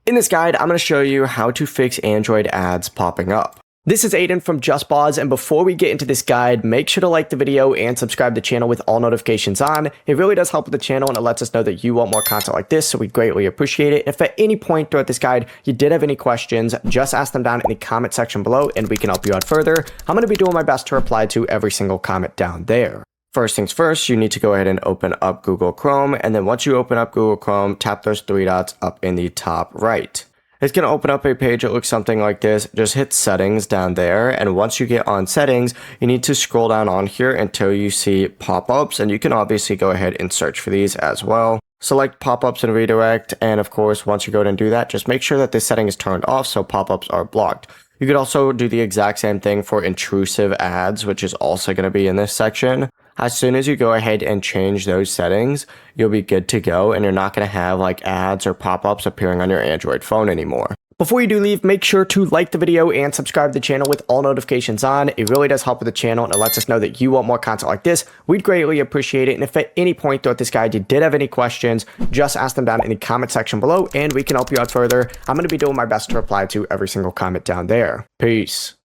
In this guide, I'm going to show you how to fix Android ads popping up. This is Aiden from JustBoz, and before we get into this guide, make sure to like the video and subscribe to the channel with all notifications on. It really does help with the channel, and it lets us know that you want more content like this, so we greatly appreciate it. If at any point throughout this guide you did have any questions, just ask them down in the comment section below, and we can help you out further. I'm going to be doing my best to reply to every single comment down there. First things first, you need to go ahead and open up Google Chrome, and then once you open up Google Chrome, tap those three dots up in the top right. It's going to open up a page that looks something like this. Just hit settings down there, and once you get on settings, you need to scroll down on here until you see pop-ups, and you can obviously go ahead and search for these as well. Select pop-ups and redirect, and of course, once you go ahead and do that, just make sure that this setting is turned off so pop-ups are blocked. You could also do the exact same thing for intrusive ads, which is also going to be in this section. As soon as you go ahead and change those settings, you'll be good to go, and you're not going to have like ads or pop-ups appearing on your Android phone anymore. Before you do leave, make sure to like the video and subscribe to the channel with all notifications on. It really does help with the channel, and it lets us know that you want more content like this. We'd greatly appreciate it. And if at any point throughout this guide you did have any questions, just ask them down in the comment section below, and we can help you out further. I'm going to be doing my best to reply to every single comment down there. Peace.